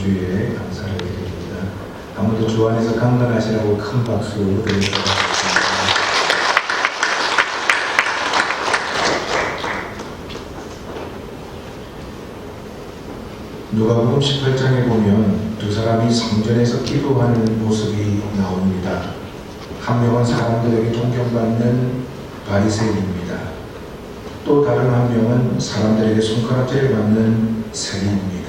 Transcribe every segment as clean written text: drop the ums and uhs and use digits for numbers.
주일에 감사를 드립니다. 아무도 주 안에서 강건하시라고 큰 박수 드리겠습니다. 누가복음 18장에 보면 두 사람이 성전에서 기도하는 모습이 나옵니다. 한 명은 사람들에게 존경받는 바리새인입니다. 또 다른 한 명은 사람들에게 손가락질을 받는 세리입니다.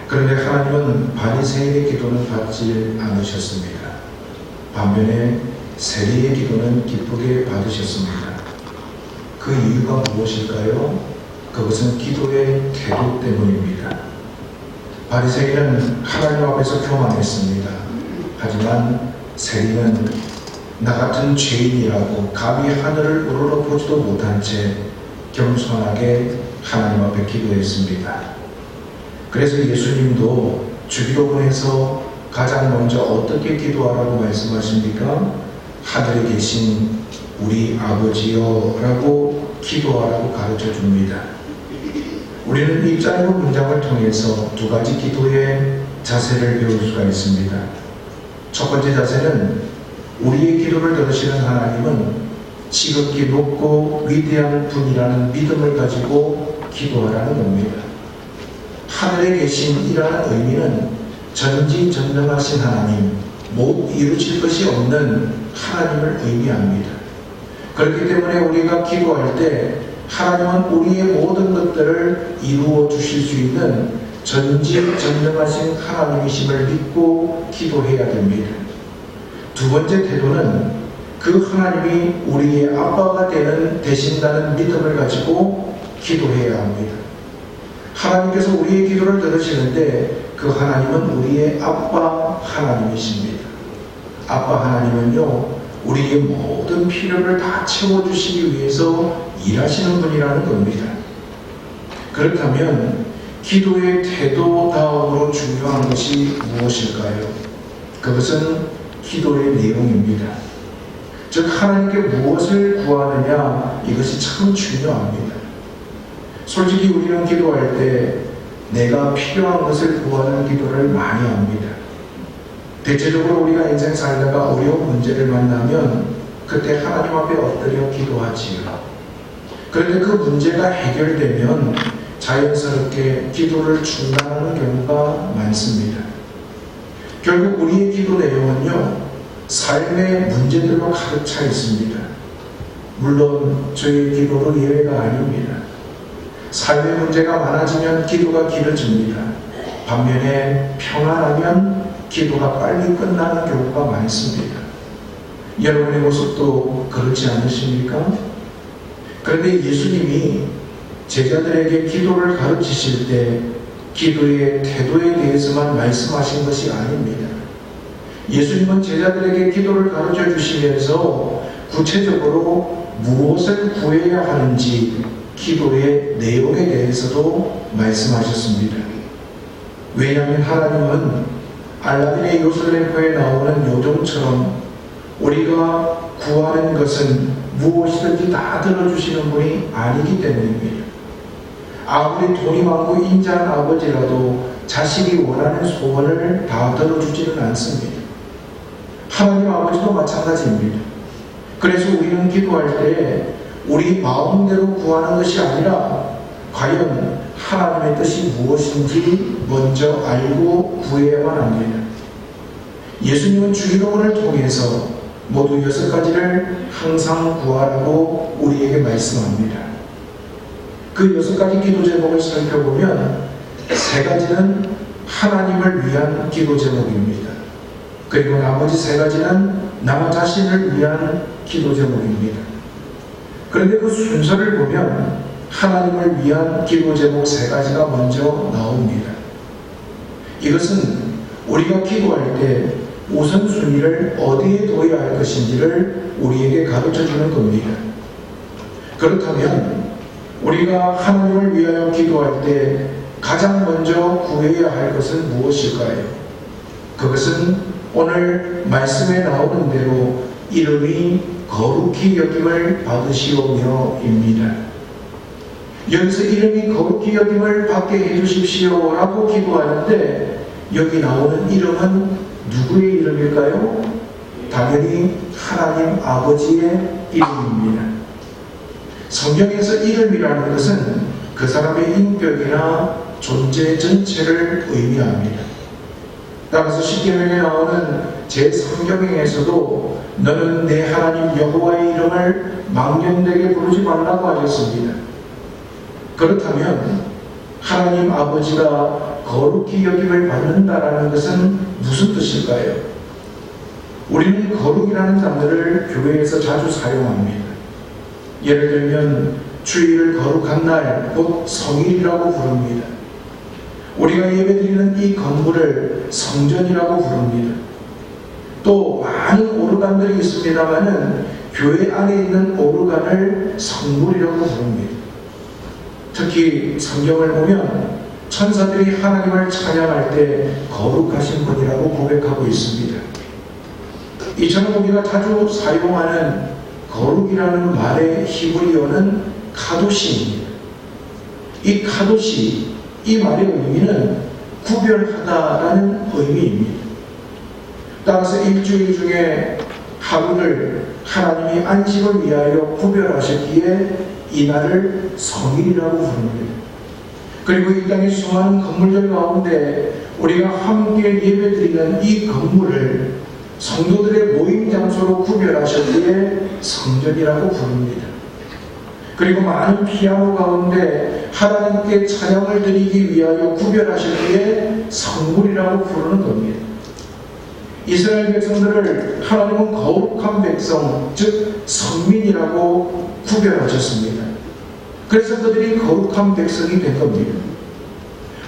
그런데 하나님은 바리새인의 기도는 받지 않으셨습니다. 반면에 세리의 기도는 기쁘게 받으셨습니다. 그 이유가 무엇일까요? 그것은 기도의 태도 때문입니다. 바리새인은 하나님 앞에서 교만했습니다. 하지만 세리는 나 같은 죄인이라고 감히 하늘을 우러러보지도 못한 채 겸손하게 하나님 앞에 기도했습니다. 그래서 예수님도 주기도문에서 가장 먼저 어떻게 기도하라고 말씀하십니까? 하늘에 계신 우리 아버지여 라고 기도하라고 가르쳐 줍니다. 우리는 이 짧은 문장을 통해서 두 가지 기도의 자세를 배울 수가 있습니다. 첫 번째 자세는 우리의 기도를 들으시는 하나님은 지극히 높고 위대한 분이라는 믿음을 가지고 기도하라는 겁니다. 하늘에 계신이라는 의미는 전지전능하신 하나님, 못 이루실 것이 없는 하나님을 의미합니다. 그렇기 때문에 우리가 기도할 때 하나님은 우리의 모든 것들을 이루어 주실 수 있는 전지전능하신 하나님이심을 믿고 기도해야 됩니다. 두 번째 태도는 그 하나님이 우리의 아빠가 되신다는 믿음을 가지고 기도해야 합니다. 하나님께서 우리의 기도를 들으시는데 그 하나님은 우리의 아빠 하나님이십니다. 아빠 하나님은요, 우리의 모든 필요를 다 채워주시기 위해서 일하시는 분이라는 겁니다. 그렇다면 기도의 태도 다음으로 중요한 것이 무엇일까요? 그것은 기도의 내용입니다. 즉 하나님께 무엇을 구하느냐, 이것이 참 중요합니다. 솔직히 우리는 기도할 때 내가 필요한 것을 구하는 기도를 많이 합니다. 대체적으로 우리가 인생 살다가 어려운 문제를 만나면 그때 하나님 앞에 엎드려 기도하지요. 그런데 그 문제가 해결되면 자연스럽게 기도를 중단하는 경우가 많습니다. 결국 우리의 기도 내용은요, 삶의 문제들로 가득 차 있습니다. 물론 저희 기도도 예외가 아닙니다. 삶의 문제가 많아지면 기도가 길어집니다. 반면에 평안하면 기도가 빨리 끝나는 경우가 많습니다. 여러분의 모습도 그렇지 않으십니까? 그런데 예수님이 제자들에게 기도를 가르치실 때 기도의 태도에 대해서만 말씀하신 것이 아닙니다. 예수님은 제자들에게 기도를 가르쳐 주시면서 구체적으로 무엇을 구해야 하는지 기도의 내용에 대해서도 말씀하셨습니다. 왜냐하면 하나님은 알라딘의 요술램프에 나오는 요정처럼 우리가 구하는 것은 무엇이든지 다 들어주시는 분이 아니기 때문입니다. 아무리 돈이 많고 인자한 아버지라도 자식이 원하는 소원을 다 들어주지는 않습니다. 하나님 아버지도 마찬가지입니다. 그래서 우리는 기도할 때 우리 마음대로 구하는 것이 아니라 과연 하나님의 뜻이 무엇인지 먼저 알고 구해야만 합니다. 예수님은 주기도문을 통해서 모두 6가지를 항상 구하라고 우리에게 말씀합니다. 그 6가지 기도 제목을 살펴보면 3가지는 하나님을 위한 기도 제목입니다. 그리고 나머지 3가지는 나 자신을 위한 기도 제목입니다. 그런데 그 순서를 보면 하나님을 위한 기도 제목 3가지가 먼저 나옵니다. 이것은 우리가 기도할 때 우선순위를 어디에 둬야 할 것인지를 우리에게 가르쳐주는 겁니다. 그렇다면 우리가 하나님을 위하여 기도할 때 가장 먼저 구해야 할 것은 무엇일까요? 그것은 오늘 말씀에 나오는 대로 이름이 거룩히 여김을 받으시오며입니다. 여기서 이름이 거룩히 여김을 받게 해주십시오 라고 기도하는데 여기 나오는 이름은 누구의 이름일까요? 당연히 하나님 아버지의 이름입니다. 성경에서 이름이라는 것은 그 사람의 인격이나 존재 전체를 의미합니다. 따라서 십계명에 나오는 제3계명에서도 너는 내 하나님 여호와의 이름을 망령되게 부르지 말라고 하셨습니다. 그렇다면 하나님 아버지가 거룩히 여김을 받는다라는 것은 무슨 뜻일까요? 우리는 거룩이라는 단어를 교회에서 자주 사용합니다. 예를 들면 주일을 거룩한 날, 곧 성일이라고 부릅니다. 우리가 예배드리는 이 건물을 성전이라고 부릅니다. 또 많은 오르간들이 있습니다만은 교회 안에 있는 오르간을 성물이라고 부릅니다. 특히 성경을 보면 천사들이 하나님을 찬양할 때 거룩하신 분이라고 고백하고 있습니다. 이처럼 우리가 자주 사용하는 거룩이라는 말의 히브리어는 카도시입니다. 이 카도시, 이 말의 의미는 구별하다라는 의미입니다. 따라서 일주일 중에 하루를 하나님이 안식을 위하여 구별하셨기에 이 날을 성일이라고 부릅니다. 그리고 이 땅의 수많은 건물들 가운데 우리가 함께 예배드리는 이 건물을 성도들의 모임 장소로 구별하셨기에 성전이라고 부릅니다. 그리고 많은 피아노 가운데 하나님께 찬양을 드리기 위하여 구별하셨기에 성물이라고 부르는 겁니다. 이스라엘 백성들을 하나님은 거룩한 백성, 즉 성민이라고 구별하셨습니다. 그래서 그들이 거룩한 백성이 된 겁니다.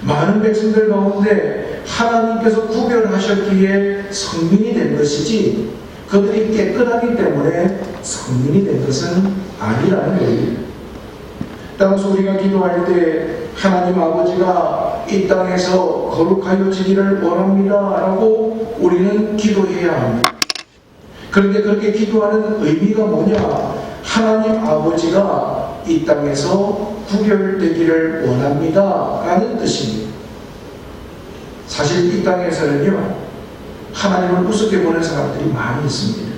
많은 백성들 가운데 하나님께서 구별하셨기에 성민이 된 것이지 그들이 깨끗하기 때문에 성민이 된 것은 아니라는 거예요. 따라서 우리가 기도할 때 하나님 아버지가 이 땅에서 거룩하여지기를 원합니다 라고 우리는 기도해야 합니다. 그런데 그렇게 기도하는 의미가 뭐냐? 하나님 아버지가 이 땅에서 구별되기를 원합니다 라는 뜻입니다. 사실 이 땅에서는요, 하나님을 우습게 보는 사람들이 많이 있습니다.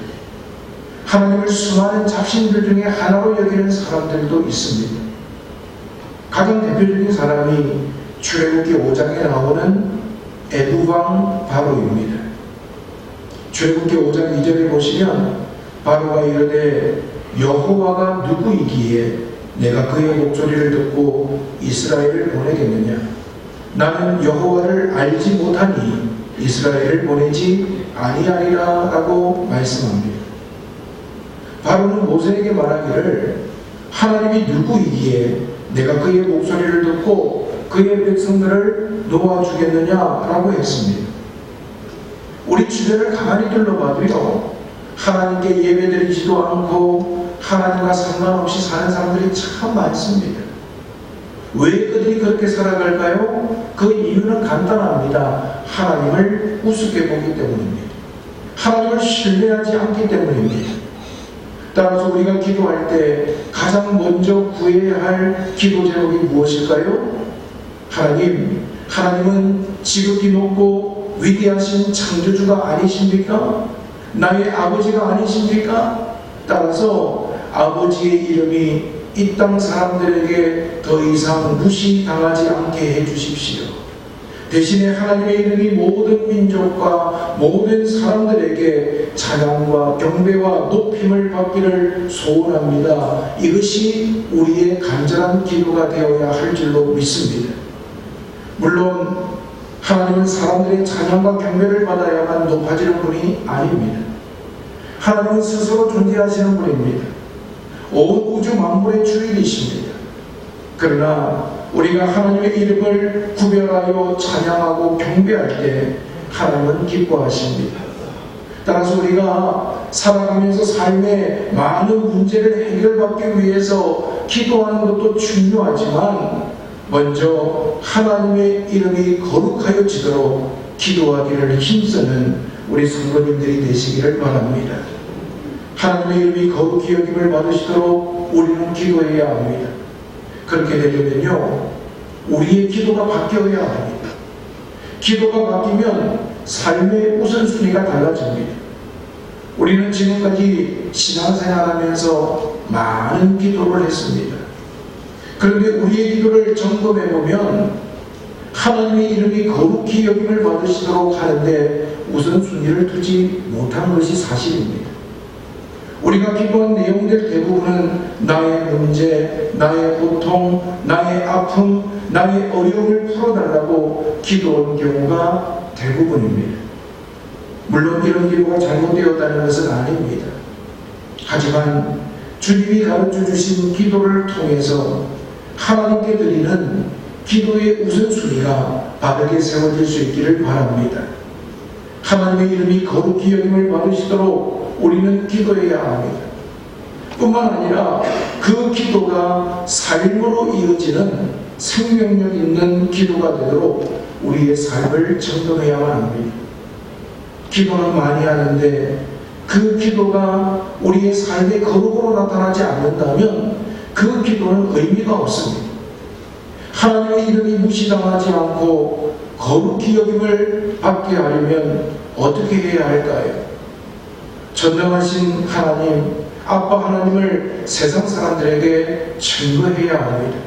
하나님을 수많은 잡신들 중에 하나로 여기는 사람들도 있습니다. 가장 대표적인 사람이 출애굽기 5장에 나오는 애굽왕 바로입니다. 출애굽기 5장 2절에 보시면 바로가 이르되 여호와가 누구이기에 내가 그의 목소리를 듣고 이스라엘을 보내겠느냐? 나는 여호와를 알지 못하니 이스라엘을 보내지 아니하리라 라고 말씀합니다. 바로는 모세에게 말하기를 하나님이 누구이기에 내가 그의 목소리를 듣고 그의 백성들을 놓아주겠느냐 라고 했습니다. 우리 주변을 가만히 둘러봐도요, 하나님께 예배드리지도 않고 하나님과 상관없이 사는 사람들이 참 많습니다. 왜 그들이 그렇게 살아갈까요? 그 이유는 간단합니다. 하나님을 우습게 보기 때문입니다. 하나님을 신뢰하지 않기 때문입니다. 따라서 우리가 기도할 때 가장 먼저 구해야 할 기도 제목이 무엇일까요? 하나님은 지극히 높고 위대하신 창조주가 아니십니까? 나의 아버지가 아니십니까? 따라서 아버지의 이름이 이 땅 사람들에게 더 이상 무시당하지 않게 해주십시오. 대신에 하나님의 이름이 모든 민족과 모든 사람들에게 찬양과 경배와 높임을 받기를 소원합니다. 이것이 우리의 간절한 기도가 되어야 할 줄로 믿습니다. 물론 하나님은 사람들의 찬양과 경배를 받아야만 높아지는 분이 아닙니다. 하나님은 스스로 존재하시는 분입니다. 온 우주 만물의 주인이십니다. 그러나 우리가 하나님의 이름을 구별하여 찬양하고 경배할 때 하나님은 기뻐하십니다. 따라서 우리가 살아가면서 삶의 많은 문제를 해결받기 위해서 기도하는 것도 중요하지만 먼저 하나님의 이름이 거룩하여지도록 기도하기를 힘쓰는 우리 성도님들이 되시기를 바랍니다. 하나님의 이름이 거룩히 여김을 받으시도록 우리는 기도해야 합니다. 그렇게 되려면요, 우리의 기도가 바뀌어야 합니다. 기도가 바뀌면 삶의 우선순위가 달라집니다. 우리는 지금까지 신앙생활하면서 많은 기도를 했습니다. 그런데 우리의 기도를 점검해 보면 하나님의 이름이 거룩히 여김을 받으시도록 하는데 우선순위를 두지 못한 것이 사실입니다. 우리가 기도한 내용들 대부분은 나의 문제, 나의 고통, 나의 아픔, 나의 어려움을 풀어달라고 기도한 경우가 대부분입니다. 물론 이런 기도가 잘못되었다는 것은 아닙니다. 하지만 주님이 가르쳐 주신 기도를 통해서 하나님께 드리는 기도의 우선순위가 바르게 세워질 수 있기를 바랍니다. 하나님의 이름이 거룩히 여김을 받으시도록 우리는 기도해야 합니다. 뿐만 아니라 그 기도가 삶으로 이어지는 생명력 있는 기도가 되도록 우리의 삶을 점검해야만 합니다. 기도는 많이 하는데 그 기도가 우리의 삶의 거룩으로 나타나지 않는다면 그 기도는 의미가 없습니다. 하나님의 이름이 무시당하지 않고 거룩히 여김을 받게 하려면 어떻게 해야 할까요? 전능하신 하나님, 아빠 하나님을 세상 사람들에게 증거해야 합니다.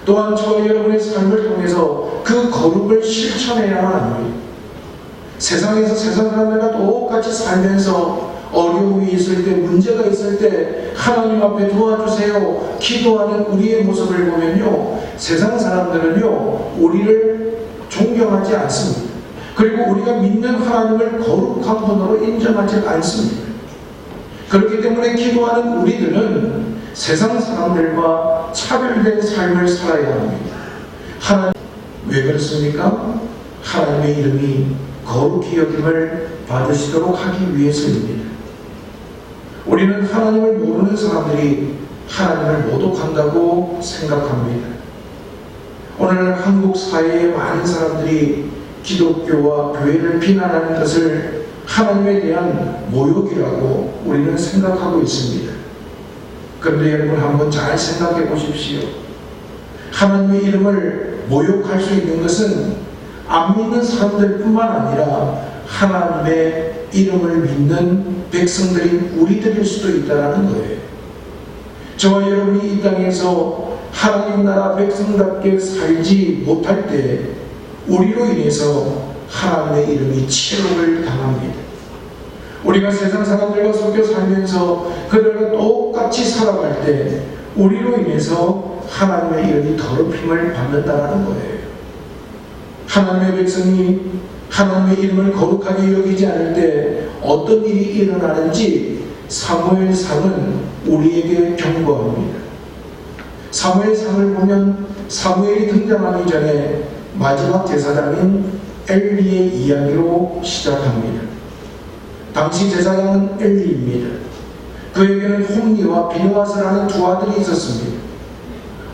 또한 저와 여러분의 삶을 통해서 그 거룩을 실천해야만 합니다. 세상에서 세상 사람들과 똑같이 살면서 어려움이 있을 때, 문제가 있을 때 하나님 앞에 도와주세요 기도하는 우리의 모습을 보면요, 세상 사람들은요 우리를 존경하지 않습니다. 그리고 우리가 믿는 하나님을 거룩한 분으로 인정하지 않습니다. 그렇기 때문에 기도하는 우리들은 세상 사람들과 차별된 삶을 살아야 합니다. 하나님, 왜 그렇습니까? 하나님의 이름이 거룩히 여김을 받으시도록 하기 위해서입니다. 우리는 하나님을 모르는 사람들이 하나님을 모독한다고 생각합니다. 오늘 한국 사회의 많은 사람들이 기독교와 교회를 비난하는 것을 하나님에 대한 모욕이라고 우리는 생각하고 있습니다. 그런데 여러분 한번 잘 생각해 보십시오. 하나님의 이름을 모욕할 수 있는 것은 안 믿는 사람들 뿐만 아니라 하나님의 이름을 믿는 백성들인 우리들일 수도 있다는 거예요. 저와 여러분이 이 땅에서 하나님 나라 백성답게 살지 못할 때 우리로 인해서 하나님의 이름이 치욕을 당합니다. 우리가 세상 사람들과 섞여 살면서 그들과 똑같이 살아갈 때 우리로 인해서 하나님의 이름이 더럽힘을 받는다는 거예요. 하나님의 백성이 하나님의 이름을 거룩하게 여기지 않을 때 어떤 일이 일어나는지 사무엘상은 우리에게 경고합니다. 사무엘상을 보면 사무엘이 등장하기 전에 마지막 제사장인 엘리의 이야기로 시작합니다. 당시 제사장은 엘리입니다. 그에게는 홈리와 비느하스라는 두 아들이 있었습니다.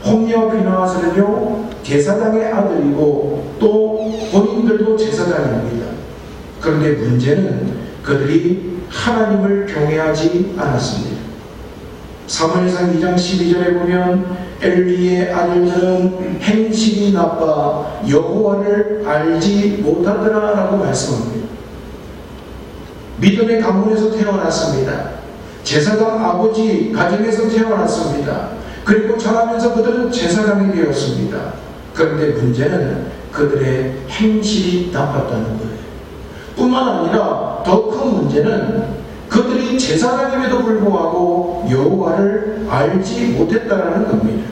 홈리와 비느하스는요 제사장의 아들이고 또 본인들도 제사장입니다. 그런데 문제는 그들이 하나님을 경외하지 않았습니다. 사무엘상 2장 12절에 보면 엘리의 아들들은 행실이 나빠 여호와를 알지 못하더라 라고 말씀합니다. 믿음의 가문에서 태어났습니다. 제사장 아버지 가정에서 태어났습니다. 그리고 자라면서 그들은 제사장이 되었습니다. 그런데 문제는 그들의 행실이 나빴다는 거예요. 뿐만 아니라 더 큰 문제는 그들이 제사장임에도 불구하고 여호와를 알지 못했다는 겁니다.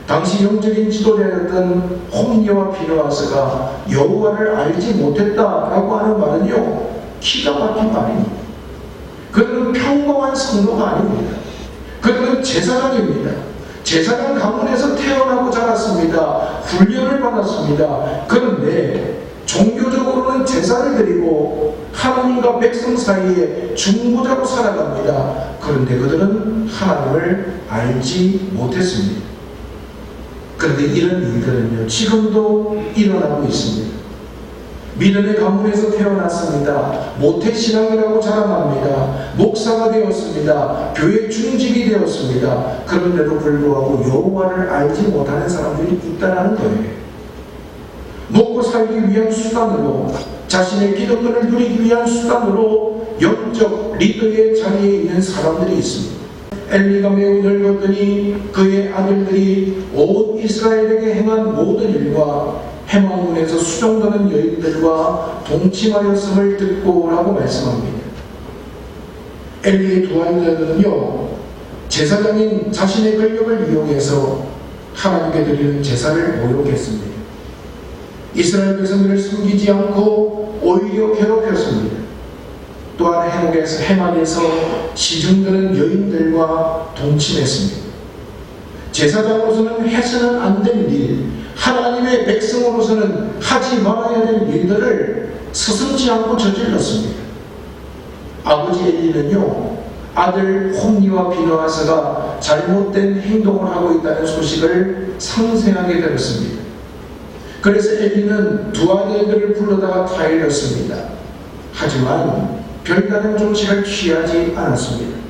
당시 영적인 지도자였던 홈리와 비느하스가 여호와를 알지 못했다라고 하는 말은요 기가 막힌 말입니다. 그들은 평범한 성도가 아닙니다. 그들은 제사장입니다. 제사장 가문에서 태어나고 자랐습니다. 훈련을 받았습니다. 그런데 종교적으로는 제사를 드리고 하나님과 백성 사이에 중보자로 살아갑니다. 그런데 그들은 하나님을 알지 못했습니다. 그런데 이런 일들은요 지금도 일어나고 있습니다. 믿음의 가문에서 태어났습니다. 모태신앙이라고 자랑합니다. 목사가 되었습니다. 교회 중직이 되었습니다. 있습니다. 그런데도 불구하고 여호와를 알지 못하는 사람들이 있다는 거예요. 먹고 살기 위한 수단으로, 자신의 기득권을 누리기 위한 수단으로 영적 리더의 자리에 있는 사람들이 있습니다. 엘리가 매우 늙었더니 그의 아들들이 온 이스라엘에게 행한 모든 일과 해망문에서 수종되는 여인들과 동침하였음을 듣고 라고 말씀합니다. 엘리의 두 아들들은요, 제사장인 자신의 권력을 이용해서 하나님께 드리는 제사를 모욕했습니다. 이스라엘 백성들을 숨기지 않고 오히려 괴롭혔습니다. 또한 해막에서 시중드는 여인들과 동침했습니다. 제사장으로서는 해서는 안 될 일, 하나님의 백성으로서는 하지 말아야 될 일들을 서슴지 않고 저질렀습니다. 아버지 엘리는요, 아들 홈니와 비느하스가 잘못된 행동을 하고 있다는 소식을 상세하게 들었습니다. 그래서 엘리는 두 아들들을 불러다가 타일렀습니다. 하지만 별다른 조치를 취하지 않았습니다.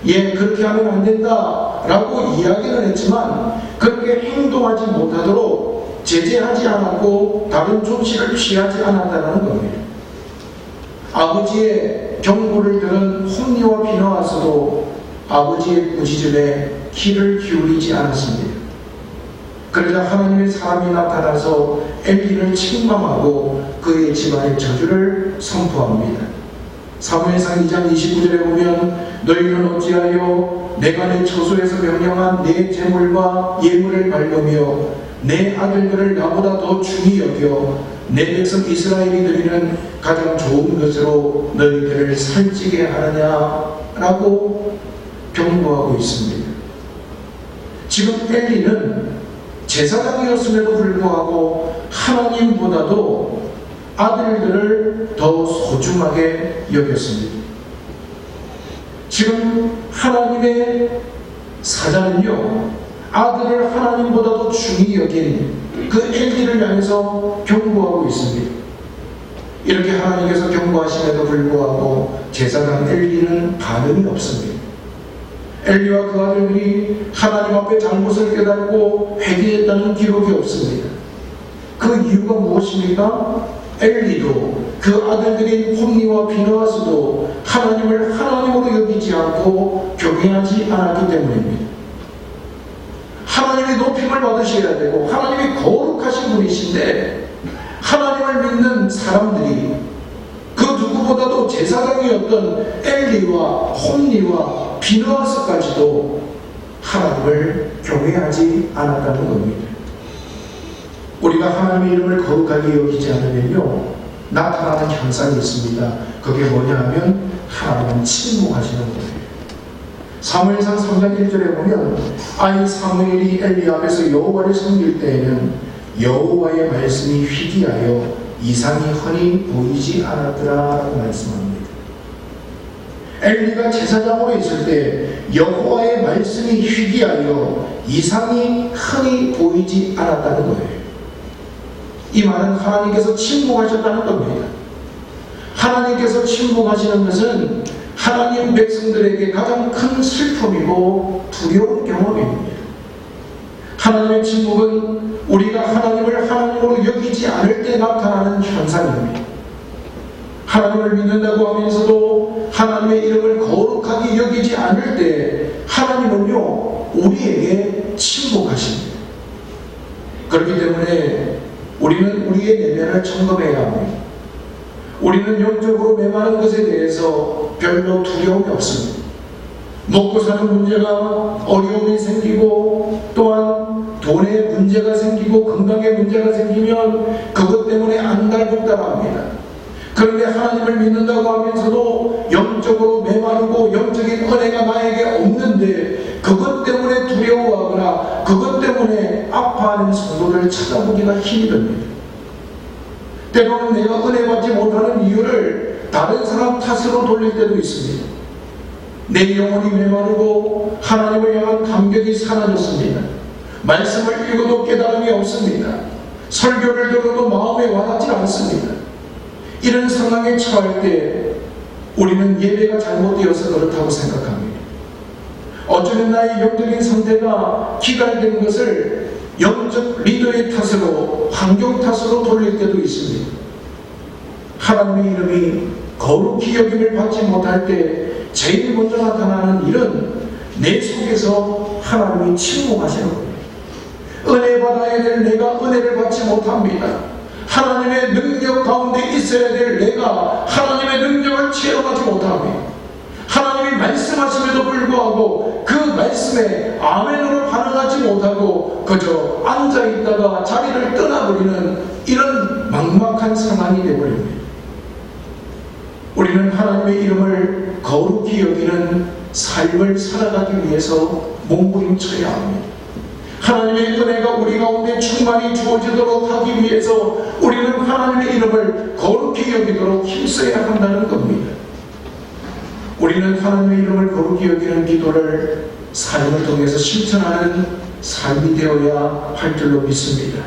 그렇게 하면 안 된다 라고 이야기는 했지만 그렇게 행동하지 못하도록 제재하지 않았고 다른 조치를 취하지 않았다는 겁니다. 아버지의 경고를 들은 홈니와 비느하스도 아버지의 꾸짖음에 귀를 기울이지 않았습니다. 그러자 하나님의 사람이 나타나서 엘리를 책망하고 그의 집안의 저주를 선포합니다. 사무엘상 2장 29절에 보면 너희는 어찌하여 내가 내 처소에서 명령한 내 재물과 예물을 밟으며 내 아들들을 나보다 더 중히 여겨 내 백성 이스라엘이 드리는 가장 좋은 것으로 너희들을 살찌게 하느냐라고 경고하고 있습니다. 지금 엘리는 제사장이었음에도 불구하고 하나님보다도 아들들을 더 소중하게 여겼습니다. 지금 하나님의 사자는요, 아들을 하나님보다도 중히 여긴 그 엘리를 향해서 경고하고 있습니다. 이렇게 하나님께서 경고하심에도 불구하고 제사장 엘리는 반응이 없습니다. 엘리와 그 아들들이 하나님 앞에 잘못을 깨닫고 회개했다는 기록이 없습니다. 그 이유가 무엇입니까? 엘리도 그 아들들인 홈니와 비느하스도 하나님을 하나님으로 여기지 않고 경외하지 않았기 때문입니다. 하나님의 높임을 받으셔야 되고 하나님이 거룩하신 분이신데 하나님을 믿는 사람들이 그 누구보다도 제사장이었던 엘리와 홈니와 비느하스까지도 하나님을 경외하지 않았다는 겁니다. 우리가 하나님의 이름을 거룩하게 여기지 않으면요, 나타나는 현상이 있습니다. 그게 뭐냐 하면 하나님은 침묵하시는 거예요. 사무엘상 3장 1절에 보면 아이 사무엘이 엘리 앞에서 여호와를 섬길 때에는 여호와의 말씀이 희귀하여 이상이 흔히 보이지 않았더라라고 말씀합니다. 엘리가 제사장으로 있을 때 여호와의 말씀이 희귀하여 이상이 흔히 보이지 않았다는 거예요. 이 말은 하나님께서 침묵하셨다는 겁니다. 하나님께서 침묵하시는 것은 하나님 백성들에게 가장 큰 슬픔이고 두려운 경험입니다. 하나님의 침묵은 우리가 하나님을 하나님으로 여기지 않을 때 나타나는 현상입니다. 하나님을 믿는다고 하면서도 하나님의 이름을 거룩하게 여기지 않을 때 하나님은요, 우리에게 침묵하십니다. 그렇기 때문에 우리는 우리의 내면을 점검해야 합니다. 우리는 영적으로 메마른 것에 대해서 별로 두려움이 없습니다. 먹고 사는 문제가 어려움이 생기고 또한 돈에 문제가 생기고 건강에 문제가 생기면 그것 때문에 안달복달합니다. 그런데 하나님을 믿는다고 하면서도 영적으로 메마르고 영적인 은혜가 나에게 없는데 그것 때문에 두려워하거나 그것 때문에 아파하는 성도를 찾아보기가 힘이 듭니다. 때로는 내가 은혜 받지 못하는 이유를 다른 사람 탓으로 돌릴 때도 있습니다. 내 영혼이 메마르고 하나님을 향한 감격이 사라졌습니다. 말씀을 읽어도 깨달음이 없습니다. 설교를 들어도 마음에 와닿지 않습니다. 이런 상황에 처할 때 우리는 예배가 잘못되어서 그렇다고 생각합니다. 어쩌면 나의 영적인 상태가 기갈된 것을 영적 리더의 탓으로, 환경 탓으로 돌릴 때도 있습니다. 하나님의 이름이 거룩히 여김을 받지 못할 때 제일 먼저 나타나는 일은 내 속에서 하나님이 침묵하시는 겁니다. 은혜 받아야 될 내가 은혜를 받지 못합니다. 하나님의 능력 가운데 있어야 될 내가 하나님의 능력을 체험하지 못합니다. 하나님이 말씀하심에도 불구하고 그 말씀에 아멘으로 반응하지 못하고 그저 앉아있다가 자리를 떠나버리는 이런 막막한 상황이 되어버립니다. 우리는 하나님의 이름을 거룩히 여기는 삶을 살아가기 위해서 몸부림쳐야 합니다. 하나님의 은혜가 우리 가운데 충만히 주어지도록 하기 위해서 우리는 하나님의 이름을 거룩히 여기도록 힘써야 한다는 겁니다. 우리는 하나님의 이름을 거룩히 여기는 기도를 삶을 통해서 실천하는 삶이 되어야 할 줄로 믿습니다.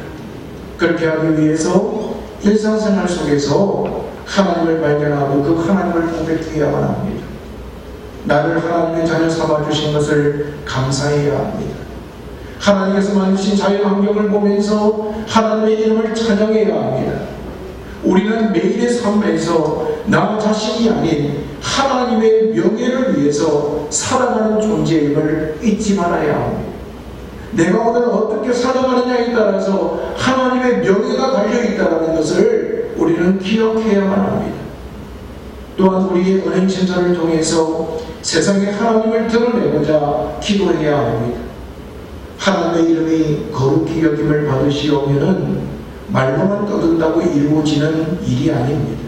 그렇게 하기 위해서 일상생활 속에서 하나님을 발견하고 그 하나님을 고백해야만 합니다. 나를 하나님의 자녀 삼아주신 것을 감사해야 합니다. 하나님께서 만드신 자연환경을 보면서 하나님의 이름을 찬양해야 합니다. 우리는 매일의 삶에서 나 자신이 아닌 하나님의 명예를 위해서 살아가는 존재임을 잊지 말아야 합니다. 내가 오늘 어떻게 살아가느냐에 따라서 하나님의 명예가 달려있다는 것을 우리는 기억해야만 합니다. 또한 우리의 은행 신사를 통해서 세상에 하나님을 드러내고자 기도해야 합니다. 하나님의 이름이 거룩히 여김을 받으시오면은 말로만 떠든다고 이루어지는 일이 아닙니다.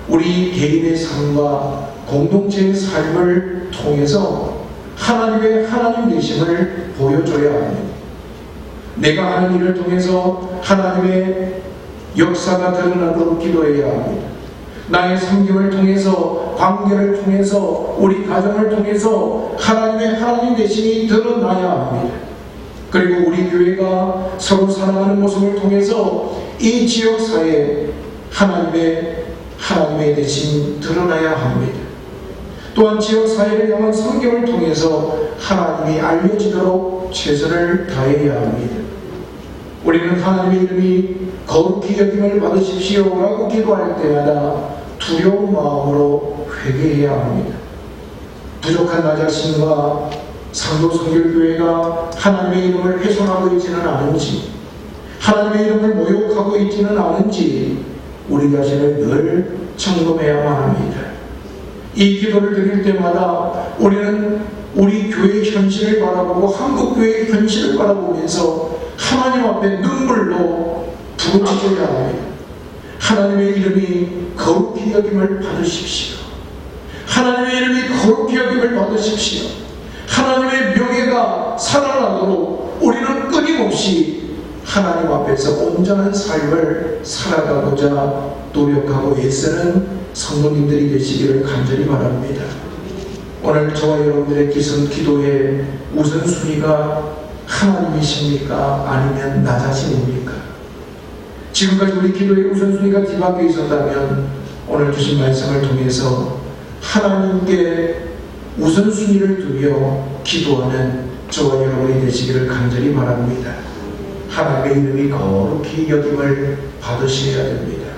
우리 개인의 삶과 공동체의 삶을 통해서 하나님의 하나님 되심을 보여줘야 합니다. 내가 하는 일을 통해서 하나님의 역사가 드러나도록 기도해야 합니다. 나의 섬김을 통해서, 관계를 통해서, 우리 가정을 통해서 하나님의 하나님 되심이 드러나야 합니다. 그리고 우리 교회가 서로 사랑하는 모습을 통해서 이 지역사회에 하나님의 되심이 드러나야 합니다. 또한 지역사회를 향한 성경을 통해서 하나님이 알려지도록 최선을 다해야 합니다. 우리는 하나님의 이름이 거룩히 여김을 받으십시오 라고 기도할 때마다 두려운 마음으로 회개해야 합니다. 부족한 나 자신과 상도성결교회가 하나님의 이름을 훼손하고 있지는 않은지, 하나님의 이름을 모욕하고 있지는 않은지 우리 자신을 늘 점검해야만 합니다. 이 기도를 드릴 때마다 우리는 우리 교회의 현실을 바라보고 한국교회의 현실을 바라보면서 하나님 앞에 눈물로 부르짖어야 합니다. 하나님의 이름이 거룩히 여김을 받으십시오. 하나님의 이름이 거룩히 여김을 받으십시오. 하나님의 명예가 살아나도록 우리는 끊임없이 하나님 앞에서 온전한 삶을 살아가고자 노력하고 애쓰는 성도님들이 되시기를 간절히 바랍니다. 오늘 저와 여러분들의 기도의 우선순위가 하나님이십니까? 아니면 나 자신입니까? 지금까지 우리 기도의 우선순위가 뒤바뀌어 있었다면 오늘 주신 말씀을 통해서 하나님께 우선순위를 두며 기도하는 저와 여러분이 되시기를 간절히 바랍니다. 하나님의 이름이 거룩히 여김을 받으셔야 됩니다.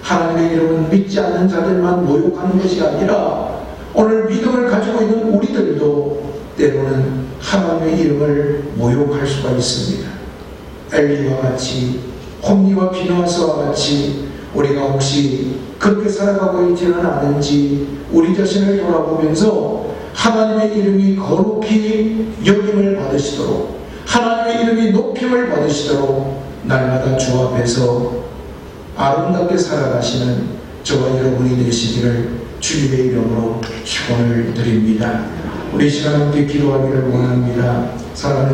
하나님의 이름은 믿지 않는 자들만 모욕하는 것이 아니라 오늘 믿음을 가지고 있는 우리들도 때로는 하나님의 이름을 모욕할 수가 있습니다. 엘리와 같이, 홈리와 비누아스와 같이 우리가 혹시 그렇게 살아가고 있지는 않은지 우리 자신을 돌아보면서 하나님의 이름이 거룩히 여김을 받으시도록, 하나님의 이름이 높임을 받으시도록 날마다 주 앞에서 아름답게 살아가시는 저와 여러분이 되시기를 주님의 이름으로 축원을 드립니다. 우리 시간 함께 기도하기를 원합니다. 사랑하는